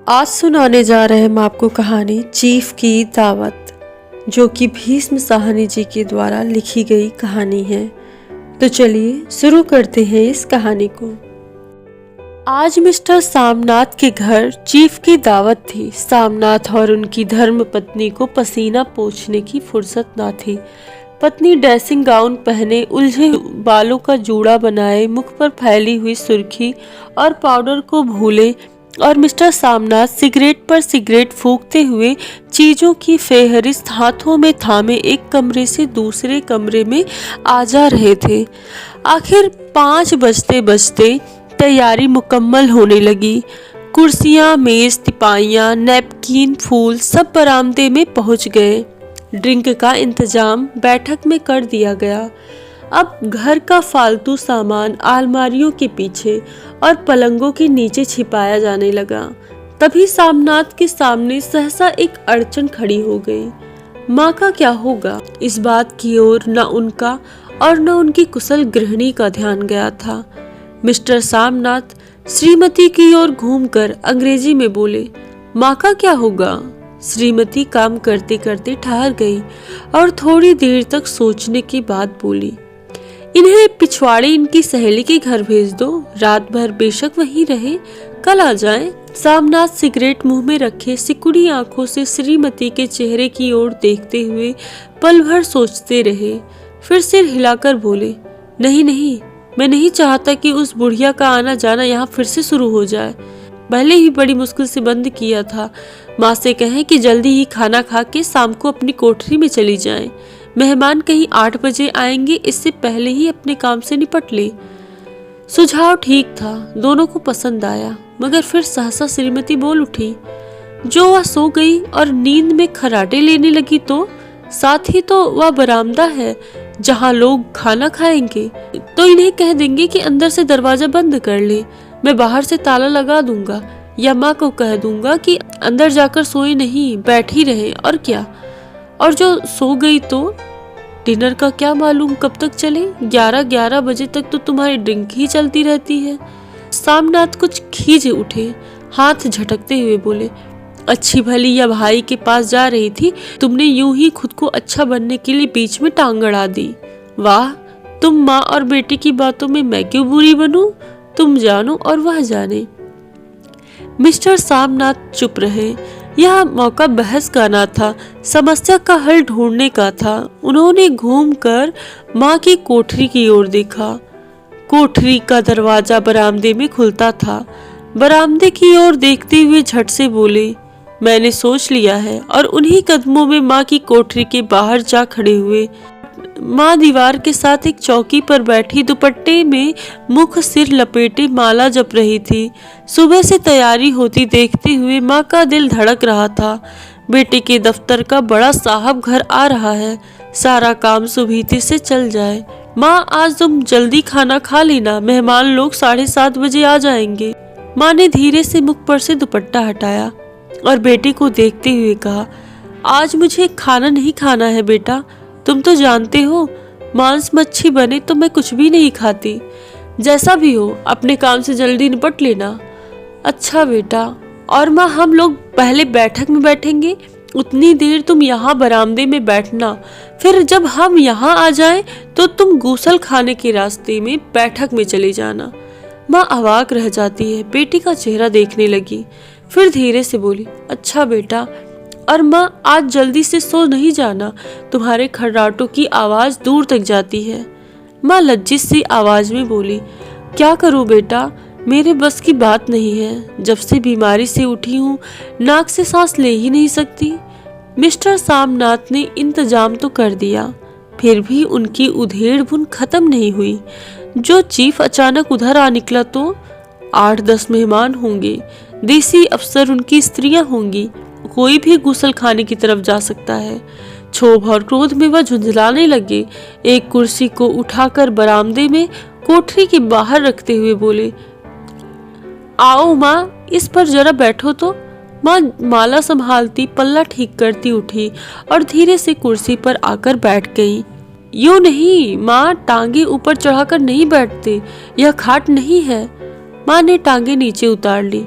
आज सुनाने जा रहे हैं हम आपको कहानी चीफ की दावत, जो कि भीष्म साहनी जी के द्वारा लिखी गई कहानी है। तो चलिए शुरू करते हैं इस कहानी को। आज मिस्टर सामनाथ के घर चीफ की दावत थी। सामनाथ और उनकी धर्म पत्नी को पसीना पोंछने की फुर्सत ना थी। पत्नी ड्रेसिंग गाउन पहने, उलझे बालों का जूड़ा बनाए, मुख पर फैली हुई सुर्खी और पाउडर को भूले, और मिस्टर सामनाथ सिगरेट पर सिगरेट फूंकते हुए चीजों की फेहरिस्त हाथों में थामे एक कमरे से दूसरे कमरे में आ जा रहे थे। आखिर 5 बजते बजते तैयारी मुकम्मल होने लगी। कुर्सियां, मेज, तिपाइयां, नैपकिन, फूल सब बरामदे में पहुंच गए। ड्रिंक का इंतजाम बैठक में कर दिया गया। अब घर का फालतू सामान अलमारियों के पीछे और पलंगों के नीचे छिपाया जाने लगा। तभी सामनाथ के सामने सहसा एक अड़चन खड़ी हो गई। माँ का क्या होगा, इस बात की ओर न उनका और न उनकी कुशल गृहिणी का ध्यान गया था। मिस्टर सामनाथ श्रीमती की ओर घूमकर अंग्रेजी में बोले, माँ का क्या होगा। श्रीमती काम करते करते ठहर गई और थोड़ी देर तक सोचने के बाद बोली, इन्हें पिछवाड़े इनकी सहेली के घर भेज दो, रात भर बेशक वहीं रहे, कल आ जाएं। सामनाथ सिगरेट मुंह में रखे सिकुड़ी आंखों से श्रीमती के चेहरे की ओर देखते हुए पल भर सोचते रहे। फिर सिर हिलाकर बोले, नहीं नहीं, मैं नहीं चाहता कि उस बुढ़िया का आना जाना यहाँ फिर से शुरू हो जाए। पहले ही बड़ी मुश्किल से बंद किया था। माँ से कहें कि जल्दी ही खाना खा के शाम को अपनी कोठरी में चली जाएं। मेहमान कहीं 8 बजे आएंगे, इससे पहले ही अपने काम से निपट ले। सुझाव ठीक था, दोनों को पसंद आया, मगर फिर सहसा श्रीमती बोल उठी, जो वह सो गई और नींद में खर्राटे लेने लगी तो साथ ही तो वह बरामदा है जहाँ लोग खाना खाएंगे, तो इन्हें कह देंगे कि अंदर से दरवाजा बंद कर ले, मैं बाहर से ताला लगा दूंगा, या माँ को कह दूंगा कि अंदर जाकर सोए नहीं, बैठी रहे, और क्या। और जो सो गई तो डिनर का क्या मालूम कब तक चले, 11 बजे तक तो तुम्हारी ड्रिंक ही चलती रहती है। सामनाथ कुछ खींच उठे, हाथ झटकते हुए बोले, अच्छी भली या भाई के पास जा रही थी, तुमने यूं ही खुद को अच्छा बनने के लिए बीच में टांग अड़ा दी। वाह, तुम माँ और बेटे की बातों में मैं क्यों बुरी बनूं, तुम जानो और वह जाने। मिस्टर सामनाथ चुप रहे। यह मौका बहस का ना था, समस्या का हल ढूंढने का था। उन्होंने घूमकर माँ की कोठरी की ओर देखा। कोठरी का दरवाजा बरामदे में खुलता था। बरामदे की ओर देखते हुए झट से बोले, मैंने सोच लिया है, और उन्हीं कदमों में माँ की कोठरी के बाहर जा खड़े हुए। माँ दीवार के साथ एक चौकी पर बैठी दुपट्टे में मुख सिर लपेटे माला जप रही थी। सुबह से तैयारी होती देखते हुए माँ का दिल धड़क रहा था। बेटे के दफ्तर का बड़ा साहब घर आ रहा है, सारा काम सुबह से चल जाए। माँ, आज तुम जल्दी खाना खा लेना, मेहमान लोग 7:30 बजे आ जाएंगे। माँ ने धीरे से मुख पर से दुपट्टा हटाया और बेटे को देखते हुए कहा, आज मुझे खाना नहीं खाना है बेटा, तुम तो जानते हो मांस मच्छी बने तो मैं कुछ भी नहीं खाती। जैसा भी हो अपने काम से जल्दी निपट लेना। अच्छा बेटा। और माँ, हम लोग पहले बैठक में बैठेंगे, उतनी देर तुम यहाँ बरामदे में बैठना, फिर जब हम यहाँ आ जाएं तो तुम गूसल खाने के रास्ते में बैठक में चले जाना। माँ अवाक रह जाती है, बेटी का चेहरा देखने लगी, फिर धीरे से बोली, अच्छा बेटा। और माँ, आज जल्दी से सो नहीं जाना, तुम्हारे खर्राटों की आवाज दूर तक जाती है। माँ लज्जित सी आवाज में बोली, क्या करूँ बेटा, मेरे बस की बात नहीं है, जब से बीमारी से उठी हूँ नाक से सांस ले ही नहीं सकती। मिस्टर सामनाथ ने इंतजाम तो कर दिया, फिर भी उनकी उधेड़ बुन खत्म नहीं हुई। जो चीफ अचानक उधर आ निकला तो 8-10 मेहमान होंगे, देसी अफसर उनकी स्त्रियां होंगी, कोई भी गुसल खाने की तरफ जा सकता है। क्षोभ और क्रोध में वह झुंझलाने लगे। एक कुर्सी को उठाकर बरामदे में कोठरी के बाहर रखते हुए बोले, आओ माँ, इस पर जरा बैठो तो। माँ माला संभालती पल्ला ठीक करती उठी और धीरे से कुर्सी पर आकर बैठ गई। यूं नहीं माँ, टांगे ऊपर चढ़ाकर नहीं बैठते, यह खाट नहीं है। माँ ने टांगे नीचे उतार ली।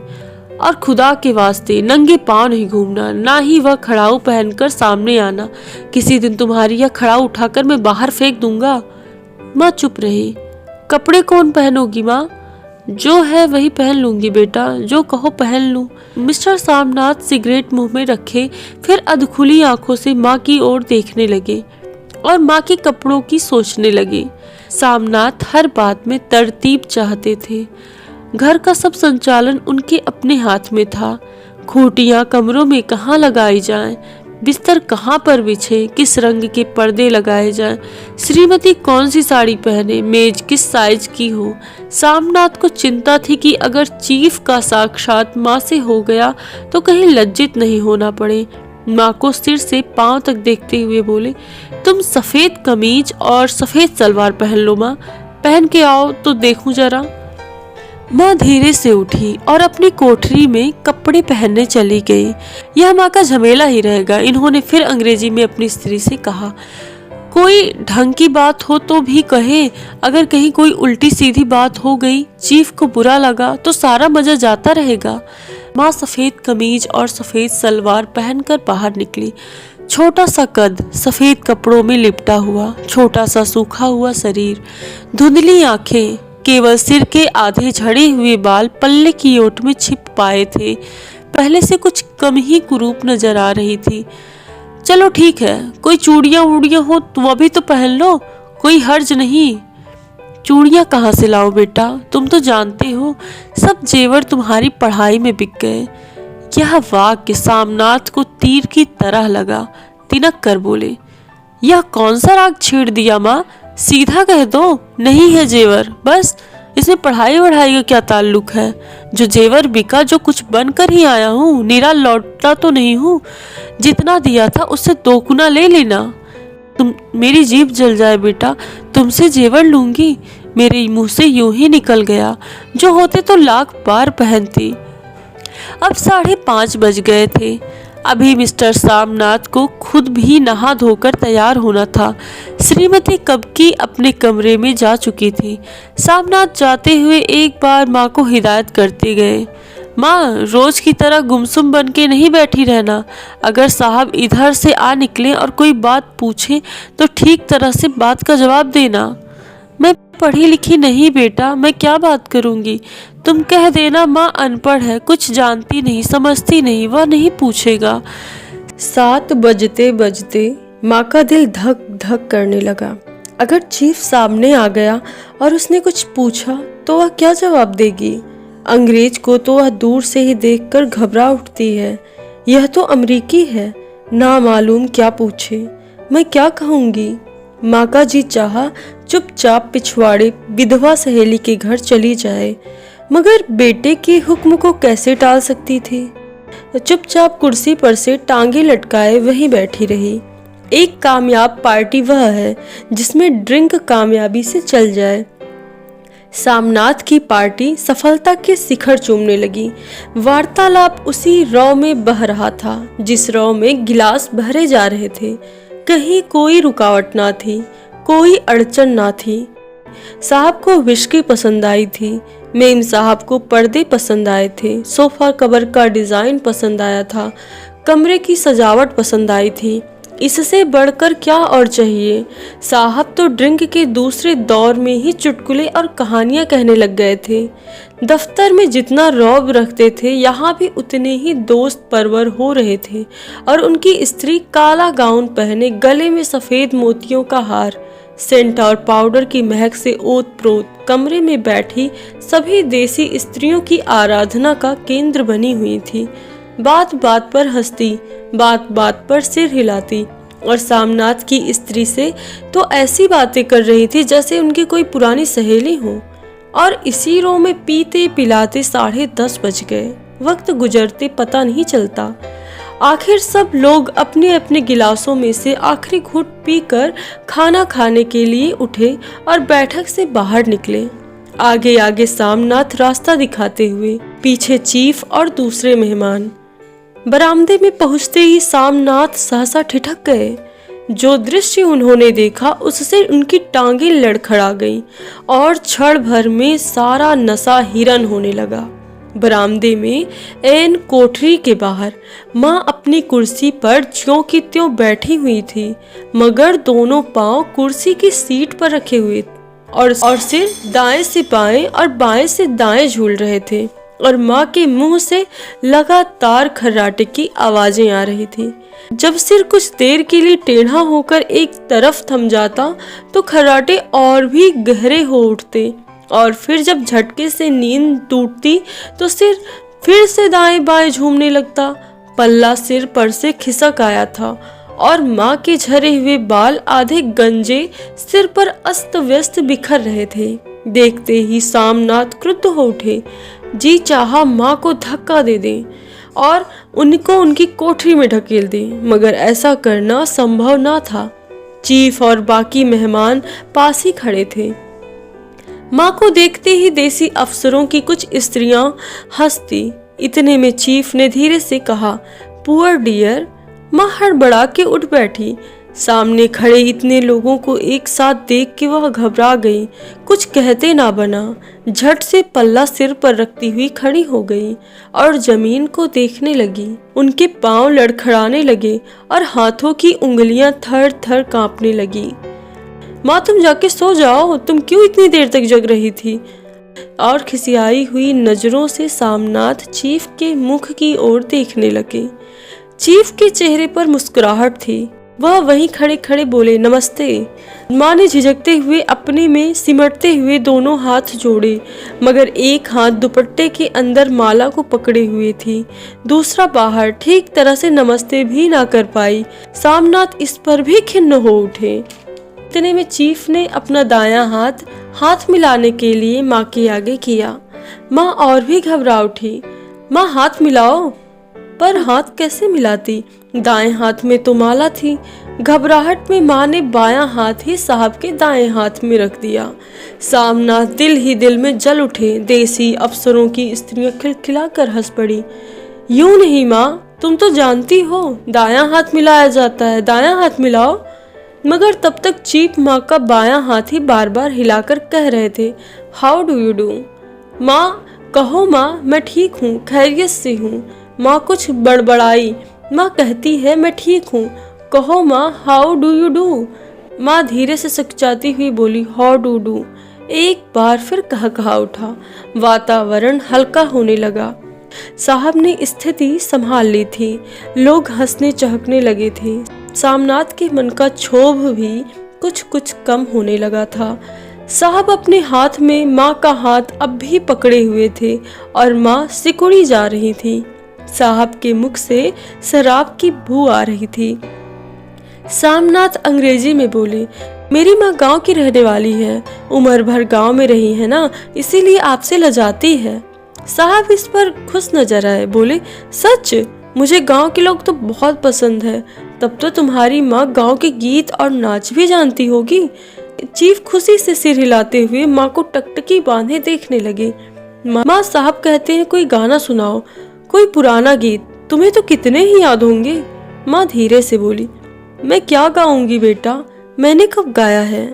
और खुदा के वास्ते नंगे पांव नहीं घूमना, ना ही वह खड़ाऊ पहनकर सामने आना। किसी दिन तुम्हारी यह खड़ाऊ उठाकर मैं बाहर फेंक दूंगा। माँ चुप रही। कपड़े कौन पहनोगी माँ? जो है वही पहन लूंगी बेटा, जो कहो पहन लूं। मिस्टर सामनाथ सिगरेट मुंह में रखे फिर अधखुली आंखों से माँ की ओर देखने लगे और माँ के कपड़ों की सोचने लगे। सामनाथ हर बात में तरतीब चाहते थे। घर का सब संचालन उनके अपने हाथ में था। खूंटियां कमरों में कहाँ लगाई जाएं, बिस्तर कहाँ पर बिछे, किस रंग के पर्दे लगाए जाएं, श्रीमती कौन सी साड़ी पहने, मेज किस साइज की हो। सामनाथ को चिंता थी कि अगर चीफ का साक्षात माँ से हो गया तो कहीं लज्जित नहीं होना पड़े। माँ को सिर से पांव तक देखते हुए बोले, तुम सफेद कमीज और सफेद सलवार पहन लो माँ, पहन के आओ तो देखूं जरा। माँ धीरे से उठी और अपनी कोठरी में कपड़े पहनने चली गई। यह माँ का झमेला ही रहेगा। इन्होंने फिर अंग्रेजी में अपनी स्त्री से कहा, कोई ढंग की बात हो तो भी कहे, अगर कहीं कोई उल्टी सीधी बात हो गई, चीफ को बुरा लगा तो सारा मजा जाता रहेगा। माँ सफेद कमीज और सफेद सलवार पहनकर बाहर निकली। छोटा सा कद, सफेद कपड़ों में लिपटा हुआ, छोटा सा सूखा हुआ शरीर, धुंधली आंखें, केवल सिर के आधे झड़े हुए बाल पल्ले की ओट में छिप पाए थे। पहले से कुछ कम ही कुरूप नजर आ रही थी। चलो ठीक है, कोई चूड़ियां वूड़ियां हो तो वह भी तो पहन लो, कोई हर्ज नहीं। चूड़ियां कहाँ से लाओ बेटा, तुम तो जानते हो सब जेवर तुम्हारी पढ़ाई में बिक गए। यह वाक्य सामनाथ को तीर की तरह लगा। तिनक कर बोले, यह कौन सा राग छेड़ दिया माँ, सीधा कह दो नहीं है जेवर, बस। इसमें पढ़ाई वढ़ाई का क्या ताल्लुक है? जो जेवर बिका, जो कुछ बनकर ही आया हूँ, निरा लौटा तो नहीं हूँ। जितना दिया था उससे 2 गुना ले लेना। तुम मेरी जीभ जल जाए बेटा, तुमसे जेवर लूंगी, मेरे मुंह से यूं ही निकल गया। जो होते तो लाख बार पहनती। अब 5:30 बज गए थे। अभी मिस्टर सामनाथ को खुद भी नहा धोकर तैयार होना था। श्रीमती कब की अपने कमरे में जा चुकी थी। सामनाथ जाते हुए एक बार माँ को हिदायत करते गए, माँ रोज की तरह गुमसुम बन के नहीं बैठी रहना। अगर साहब इधर से आ निकले और कोई बात पूछे तो ठीक तरह से बात का जवाब देना। मैं पढ़ी लिखी नहीं बेटा, मैं क्या बात करूंगी। तुम कह देना माँ अनपढ़ है, कुछ जानती नहीं समझती नहीं, वह नहीं पूछेगा। 7 बजते बजते माँ का दिल धक धक करने लगा। अगर चीफ सामने आ गया और उसने कुछ पूछा तो वह क्या जवाब देगी। अंग्रेज को तो वह दूर से ही देखकर घबरा उठती है। यह तो अमरीकी है, ना मालूम क्या पूछे। मैं क्या कहूँगी। माँ का जी चाहा चुपचाप पिछवाड़े विधवा सहेली के घर चली जाए, मगर बेटे के हुक्म को कैसे टाल सकती थी। चुपचाप कुर्सी पर से टांगे लटकाए वहीं बैठी रही। एक कामयाब पार्टी वह है जिसमें ड्रिंक कामयाबी से चल जाए। सामनाथ की पार्टी सफलता के शिखर चूमने लगी। वार्तालाप उसी रौ में बह रहा था जिस रौ में गिलास भरे जा रहे थे। कहीं कोई रुकावट ना थी, कोई अड़चन ना थी। साहब को विस्की पसंद आई थी, मेम साहब को पर्दे पसंद आए थे, सोफा कवर का डिजाइन पसंद आया था, कमरे की सजावट पसंद आई थी। इससे बढ़कर क्या और चाहिए। साहब तो ड्रिंक के दूसरे दौर में ही चुटकुले और कहानियां कहने लग गए थे। दफ्तर में जितना रौब रखते थे, यहाँ भी उतने ही दोस्त परवर हो रहे थे। और उनकी स्त्री काला गाउन पहने, गले में सफेद मोतियों का हार, सेंट और पाउडर की महक से ओत प्रोत कमरे में बैठी सभी देसी स्त्रियों की आराधना का केंद्र बनी हुई थी। बात बात पर हंसती, बात बात पर सिर हिलाती और सामनाथ की स्त्री से तो ऐसी बातें कर रही थी जैसे उनकी कोई पुरानी सहेली हो। और इसी रो में पीते पिलाते 10:30 बज गए। वक्त गुजरते पता नहीं चलता। आखिर सब लोग अपने अपने गिलासों में से आखिरी घूंट पीकर खाना खाने के लिए उठे और बैठक से बाहर निकले। आगे आगे सामनाथ रास्ता दिखाते हुए, पीछे चीफ और दूसरे मेहमान। बरामदे में पहुंचते ही सामनाथ सहसा ठिठक गए। जो दृश्य उन्होंने देखा उससे उनकी टांगें लड़खड़ा गईं और क्षण भर में सारा नशा हिरन होने लगा। बरामदे में एन कोठरी के बाहर माँ अपनी कुर्सी पर ज्यों की त्यों बैठी हुई थी, मगर दोनों पांव कुर्सी की सीट पर रखे हुए और सिर दाएं से बाएं और बाएं से दाएं झूल रहे थे और माँ के मुंह से लगातार खर्राटे की आवाजें आ रही थी। जब सिर कुछ देर के लिए टेढ़ा होकर एक तरफ थम जाता तो खर्राटे और भी गहरे हो उठते और फिर जब झटके से नींद टूटती तो सिर फिर से दाएं बाएं झूमने लगता। पल्ला सिर पर से खिसक आया था और माँ के झरे हुए बाल आधे गंजे सिर पर अस्त व्यस्त बिखर रहे थे। देखते ही सामनाथ क्रुद्ध हो उठे। जी चाहा माँ को धक्का दे दें और उनको उनकी कोठरी में ढकेल दें, मगर ऐसा करना संभव ना था। चीफ और बाकी मेहमान पास ही खड़े थे। माँ को देखते ही देसी अफसरों की कुछ स्त्रियां हंसती। इतने में चीफ ने धीरे से कहा, पुअर डियर। माँ हड़बड़ा के उठ बैठी। सामने खड़े इतने लोगों को एक साथ देख के वह घबरा गई। कुछ कहते ना बना। झट से पल्ला सिर पर रखती हुई खड़ी हो गई और जमीन को देखने लगी। उनके पांव लड़खड़ाने लगे और हाथों की उंगलियां थर थर कांपने लगी। माँ तुम जाके सो जाओ, तुम क्यों इतनी देर तक जग रही थी? और खिसियाई हुई नजरों से सामनाथ चीफ के मुख की ओर देखने लगे। चीफ के चेहरे पर मुस्कुराहट थी। वह वहीं खड़े खड़े बोले, नमस्ते। माँ ने झिझकते हुए अपने में सिमटते हुए दोनों हाथ जोड़े, मगर एक हाथ दुपट्टे के अंदर माला को पकड़े हुए थी, दूसरा बाहर। ठीक तरह से नमस्ते भी ना कर पाई। सामनाथ इस पर भी खिन्न हो उठे। इतने में चीफ ने अपना दायां हाथ मिलाने के लिए माँ के आगे किया। माँ और भी घबरा उठी। माँ हाथ मिलाओ। पर हाथ कैसे मिलाती? दाएं हाथ में तो माला थी। घबराहट में माँ ने बायां हाथ ही साहब के दाएं हाथ में रख दिया। सामनाथ दिल ही दिल में जल उठे। देसी अफसरों की स्त्रियां खिलखिलाकर हंस पड़ी। यूं नहीं माँ, तुम तो जानती हो दायां हाथ मिलाया जाता है, दायां हाथ मिलाओ। मगर तब तक चीफ माँ का बायां हाथ ही बार बार हिलाकर कह रहे थे, हाउ डू यू डू। माँ कहो माँ, मैं ठीक हूँ, खैरियत से हूँ। माँ कुछ बड़बड़ाई। माँ कहती है मैं ठीक हूँ, कहो माँ हाउ डू यू डू। माँ धीरे से सकचाती हुई बोली, हाउ डू डू। एक बार फिर कहा उठा। वातावरण हल्का होने लगा। साहब ने स्थिति संभाल ली थी। लोग हंसने चहकने लगे थे। सामनाथ के मन का क्षोभ भी कुछ कुछ कम होने लगा था। साहब अपने हाथ में माँ का हाथ अब भी पकड़े हुए थे और माँ सिकुड़ी जा रही थी। साहब के मुख से शराब की बू आ रही थी। सामनाथ अंग्रेजी में बोले, मेरी माँ गांव की रहने वाली है, उम्र भर गांव में रही है ना, इसीलिए आपसे लजाती है। साहब इस पर खुश नजर आए। बोले, सच? मुझे गांव के लोग तो बहुत पसंद है। तब तो तुम्हारी माँ गांव के गीत और नाच भी जानती होगी। चीफ खुशी से सिर हिलाते हुए माँ को टकटकी बांधे देखने लगे। माँ साहब कहते हैं कोई गाना सुनाओ, कोई पुराना गीत, तुम्हें तो कितने ही याद होंगे। माँ धीरे से बोली, मैं क्या गाऊंगी बेटा, मैंने कब गाया है।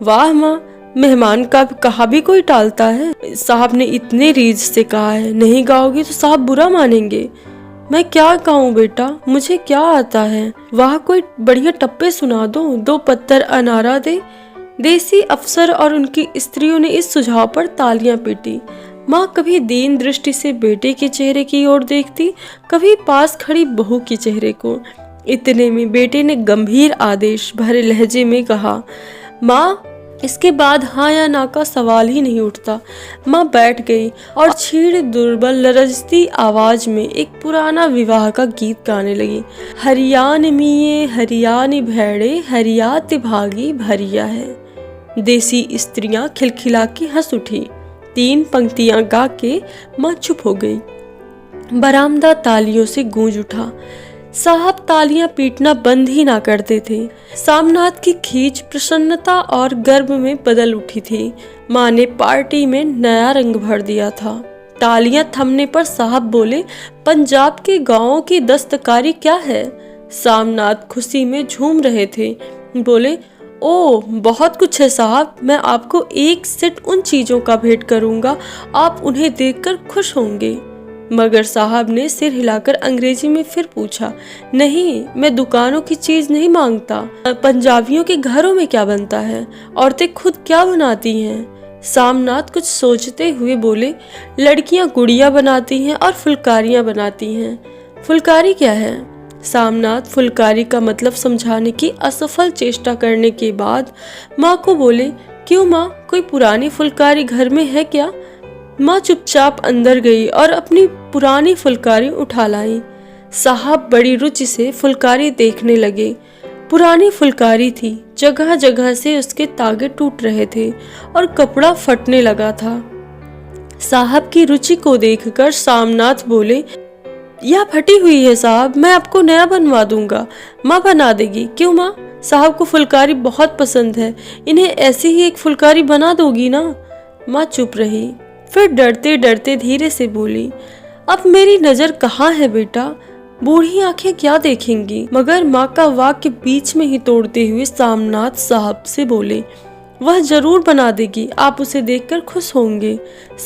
वाह माँ, मेहमान का कहा भी कोई टालता है। साहब ने इतने रीझ से कहा है, नहीं गाओगे तो साहब बुरा मानेंगे। मैं क्या गाऊं बेटा, मुझे क्या आता है। वाह कोई बढ़िया टप्पे सुना दो, दो पत्तर अनारा दे। देसी अफसर और उनकी स्त्रियों ने इस सुझाव पर तालियां पीटी। माँ कभी दीन दृष्टि से बेटे के चेहरे की ओर देखती, कभी पास खड़ी बहू के चेहरे को। इतने में बेटे ने गंभीर आदेश भरे लहजे में कहा, माँ इसके बाद हाँ या ना का सवाल ही नहीं उठता। माँ बैठ गई और छीड़ दुर्बल लरजती आवाज में एक पुराना विवाह का गीत गाने लगी। हरियान मिये हरियान भेड़े, हरियात भागी भरिया है। देसी स्त्रियां खिलखिला के हंस उठी। 3 पंक्तियां गा के माँ चुप हो गई। बरामदा तालियों से गूंज उठा। साहब तालियां पीटना बंद ही ना करते थे। सामनाथ की खींच प्रसन्नता और गर्व में बदल उठी थी। माँ ने पार्टी में नया रंग भर दिया था। तालियां थमने पर साहब बोले, पंजाब के गांवों की दस्तकारी क्या है। सामनाथ खुशी में झूम रहे थे। बोले, ओह, बहुत कुछ है साहब। मैं आपको एक सेट उन चीज़ों का भेंट करूँगा, आप उन्हें देखकर खुश होंगे। मगर साहब ने सिर हिलाकर अंग्रेजी में फिर पूछा, नहीं, मैं दुकानों की चीज़ नहीं मांगता। पंजाबियों के घरों में क्या बनता है? औरतें खुद क्या बनाती हैं? सामनाथ कुछ सोचते हुए बोले, लड़कियां गुड़िया बनाती हैं और फुलकारियां बनाती हैं। फुलकारी क्या है? सामनाथ फुलकारी का मतलब समझाने की असफल चेष्टा करने के बाद माँ को बोले, क्यों माँ, कोई पुरानी फुलकारी घर में है क्या? माँ चुपचाप अंदर गई और अपनी पुरानी फुलकारी उठा लाई। साहब बड़ी रुचि से फुलकारी देखने लगे। पुरानी फुलकारी थी, जगह जगह से उसके तागे टूट रहे थे और कपड़ा फटने लगा था। साहब की रुचि को देखकर सामनाथ बोले, यह फटी हुई है साहब, मैं आपको नया बनवा दूंगा। माँ बना देगी। क्यों माँ, साहब को फुलकारी बहुत पसंद है, इन्हें ऐसी ही एक फुलकारी बना दोगी ना? माँ चुप रही, फिर डरते डरते धीरे से बोली, अब मेरी नजर कहाँ है बेटा, बूढ़ी आंखें क्या देखेंगी? मगर माँ का वाक्य बीच में ही तोड़ते हुए सामनाथ साहब से बोले, वह जरूर बना देगी, आप उसे देखकर खुश होंगे।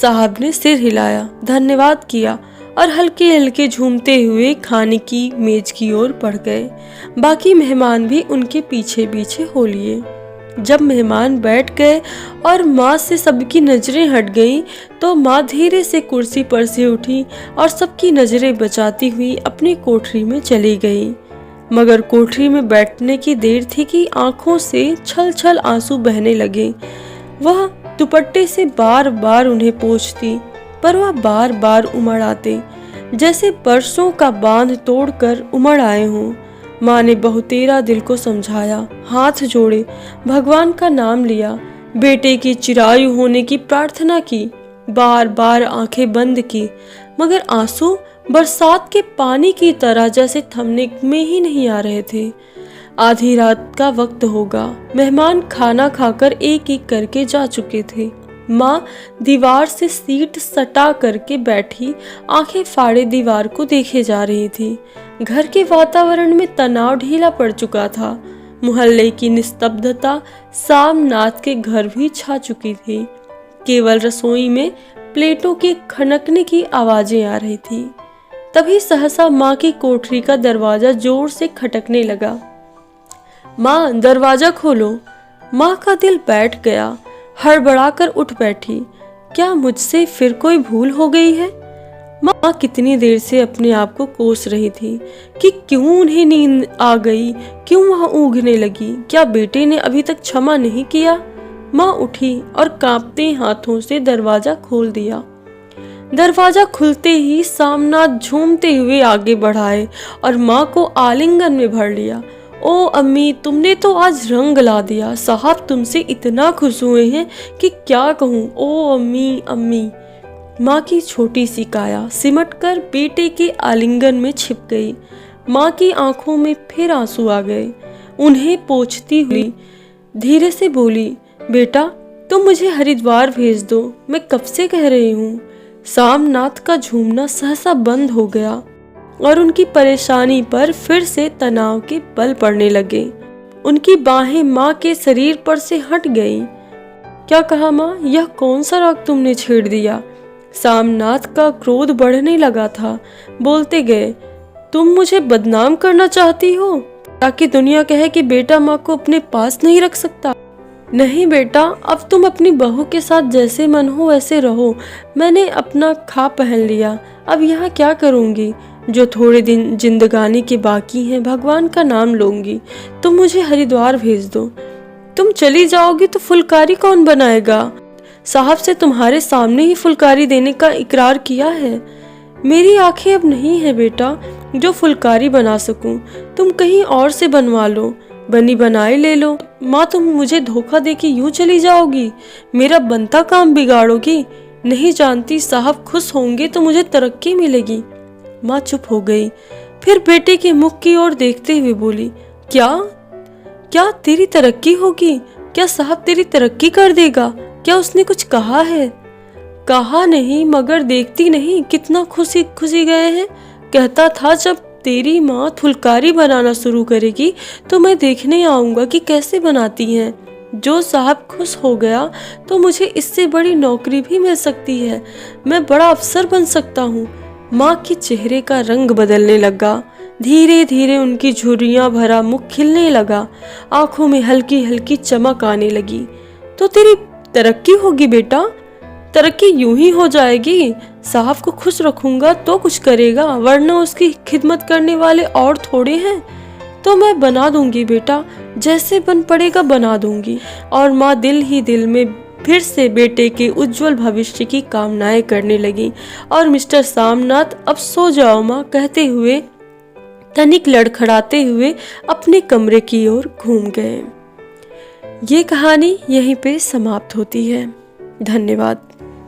साहब ने सिर हिलाया, धन्यवाद किया और हल्के हल्के झूमते हुए खाने की मेज की ओर बढ़ गए। बाकी मेहमान भी उनके पीछे पीछे हो लिए। जब मेहमान बैठ गए और माँ से सबकी नजरें हट गईं, तो माँ धीरे से कुर्सी पर से उठी और सबकी नजरें बचाती हुई अपनी कोठरी में चली गई। मगर कोठरी में बैठने की देर थी कि आंखों से छल छल आंसू बहने लगे। वह दुपट्टे से बार बार उन्हें पोंछती, पर वह बार बार उमड़ आते, जैसे बरसों का बांध तोड़कर उमड़ आए हों। माँ ने बहुतेरा दिल को समझाया, हाथ जोड़े, भगवान का नाम लिया, बेटे की चिरायु होने की प्रार्थना की, बार बार आंखें बंद की, मगर आंसू बरसात के पानी की तरह जैसे थमने में ही नहीं आ रहे थे। आधी रात का वक्त होगा। मेहमान खाना खाकर एक एक करके जा चुके थे। माँ दीवार से सीट सटा करके बैठी, आंखें फाड़े दीवार को देखे जा रही थी। घर के वातावरण में तनाव ढीला पड़ चुका था। मोहल्ले की निस्तब्धता सामनाथ के घर भी छा चुकी थी। केवल रसोई में प्लेटों के खनकने की आवाजें आ रही थी। तभी सहसा माँ की कोठरी का दरवाजा जोर से खटकने लगा। माँ, दरवाजा खोलो। माँ का दिल बैठ गया, हड़बड़ाकर उठ बैठी। क्या मुझसे फिर कोई भूल हो गई है? माँ कितनी देर से अपने आप को कोस रही थी कि क्यों उन्हें नींद आ गई, क्यों वह ऊँघने लगी। क्या बेटे ने अभी तक क्षमा नहीं किया? माँ उठी और कांपते हाथों से दरवाजा खोल दिया। दरवाजा खुलते ही सामनाथ झूमते हुए आगे बढ़ाए और माँ को आलिंगन में भर लिया। ओ अम्मी, तुमने तो आज रंग ला दिया। साहब तुमसे इतना खुश हुए हैं कि क्या कहूँ। ओ अम्मी, अम्मी। माँ की छोटी सी काया सिमटकर बेटे के आलिंगन में छिप गई। माँ की आंखों में फिर आंसू आ गए। उन्हें पोंछती हुई धीरे से बोली, बेटा तुम मुझे हरिद्वार भेज दो, मैं कब से कह रही हूँ। सामनाथ का झूमना सहसा बंद हो गया और उनकी परेशानी पर फिर से तनाव के बल पड़ने लगे। उनकी बाहें माँ के शरीर पर से हट गईं। क्या कहा माँ, यह कौन सा राग तुमने छेड़ दिया? सामनाथ का क्रोध बढ़ने लगा था। बोलते गए, तुम मुझे बदनाम करना चाहती हो ताकि दुनिया कहे कि बेटा माँ को अपने पास नहीं रख सकता। नहीं बेटा, अब तुम अपनी बहू के साथ जैसे मन हो वैसे रहो। मैंने अपना खा पहन लिया, अब यहाँ क्या करूँगी। जो थोड़े दिन जिंदगानी के बाकी हैं, भगवान का नाम लूंगी। तुम मुझे हरिद्वार भेज दो। तुम चली जाओगी तो फुलकारी कौन बनाएगा? साहब से तुम्हारे सामने ही फुलकारी देने का इकरार किया है। मेरी आंखें अब नहीं है बेटा जो फुलकारी बना सकूं। तुम कहीं और से बनवा लो, बनी बनाई ले लो। माँ, तुम मुझे धोखा देके यूं चली जाओगी, मेरा बनता काम बिगाड़ोगी। नहीं जानती, साहब खुश होंगे तो मुझे तरक्की मिलेगी। माँ चुप हो गई, फिर बेटे के मुख की ओर देखते हुए बोली, क्या तेरी तरक्की होगी? क्या साहब तेरी तरक्की कर देगा? क्या उसने कुछ कहा है? कहा नहीं, मगर देखती नहीं कितना खुशी खुशी गए हैं। कहता था जब तेरी माँ फुलकारी बनाना शुरू करेगी तो मैं देखने आऊँगा कि कैसे बनाती हैं। जो साहब खुश हो गया तो मुझे इससे बड़ी नौकरी भी मिल सकती है, मैं बड़ा अफसर बन सकता हूँ। माँ के चेहरे का रंग बदलने लगा, धीरे धीरे उनकी झुर्रियाँ भरा मुख खिलने लगा, आंखों में हल्की हल्की चमक आने लगी। तो तेरी तरक्की होगी बेटा, तरक्की यूं ही हो जाएगी। साहब को खुश रखूंगा तो कुछ करेगा, वरना उसकी खिदमत करने वाले और थोड़े हैं। तो मैं बना दूंगी बेटा, जैसे बन पड़ेगा बना दूंगी। और माँ दिल ही दिल में फिर से बेटे के उज्जवल भविष्य की कामनाएं करने लगी। और मिस्टर सामनाथ अब सो जाओ माँ कहते हुए तनिक लड़खड़ाते हुए अपने कमरे की ओर घूम गए। ये कहानी यहीं पे समाप्त होती है। धन्यवाद।